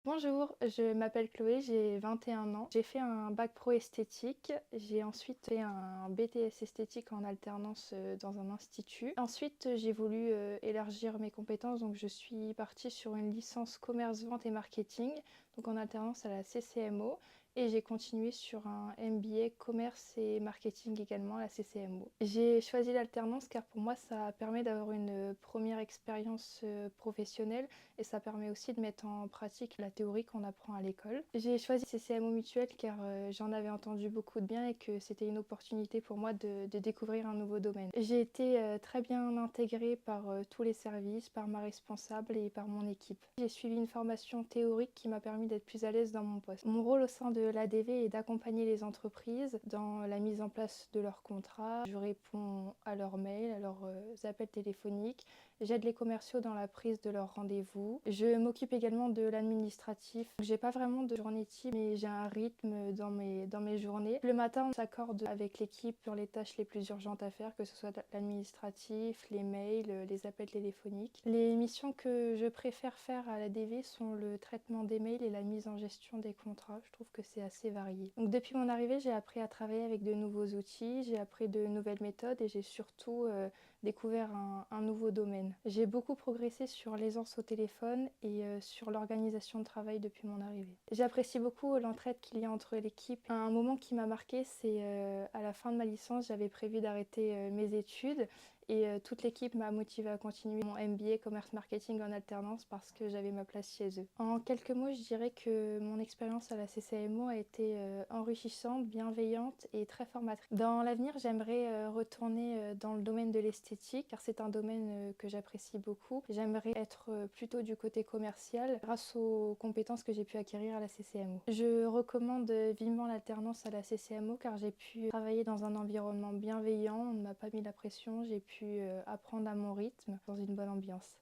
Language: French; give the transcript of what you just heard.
Bonjour, je m'appelle Chloé, j'ai 21 ans. J'ai fait un bac pro esthétique. J'ai ensuite fait un BTS esthétique en alternance dans un institut. Ensuite, j'ai voulu élargir mes compétences, donc je suis partie sur une licence commerce, vente et marketing, donc en alternance à la CCMO. Et j'ai continué sur un MBA commerce et marketing également à la CCMO. J'ai choisi l'alternance car pour moi ça permet d'avoir une première expérience professionnelle et ça permet aussi de mettre en pratique la théorie qu'on apprend à l'école. J'ai choisi CCMO Mutuel car j'en avais entendu beaucoup de bien et que c'était une opportunité pour moi de découvrir un nouveau domaine. J'ai été très bien intégrée par tous les services, par ma responsable et par mon équipe. J'ai suivi une formation théorique qui m'a permis d'être plus à l'aise dans mon poste. Mon rôle au sein de l'ADV est d'accompagner les entreprises dans la mise en place de leurs contrats. Je réponds à leurs mails, à leurs appels téléphoniques. J'aide les commerciaux dans la prise de leurs rendez-vous. Je m'occupe également de l'administratif. J'ai pas vraiment de journée type, mais j'ai un rythme dans mes journées. Le matin, on s'accorde avec l'équipe sur les tâches les plus urgentes à faire, que ce soit l'administratif, les mails, les appels téléphoniques. Les missions que je préfère faire à l'ADV sont le traitement des mails et la mise en gestion des contrats. Je trouve que c'est assez varié. Donc depuis mon arrivée, j'ai appris à travailler avec de nouveaux outils, j'ai appris de nouvelles méthodes et j'ai surtout découvert un nouveau domaine. J'ai beaucoup progressé sur l'aisance au téléphone et sur l'organisation de travail depuis mon arrivée. J'apprécie beaucoup l'entraide qu'il y a entre l'équipe. Un moment qui m'a marqué, c'est à la fin de ma licence, j'avais prévu d'arrêter mes études et toute l'équipe m'a motivée à continuer mon MBA commerce marketing en alternance parce que j'avais ma place chez eux. En quelques mots, je dirais que mon expérience à la CCMO a été enrichissante, bienveillante et très formatrice. Dans l'avenir, j'aimerais retourner dans le domaine de l'esthétique car c'est un domaine que j'apprécie beaucoup. J'aimerais être plutôt du côté commercial grâce aux compétences que j'ai pu acquérir à la CCMO. Je recommande vivement l'alternance à la CCMO car j'ai pu travailler dans un environnement bienveillant, on ne m'a pas mis la pression, j'ai pu apprendre à mon rythme dans une bonne ambiance.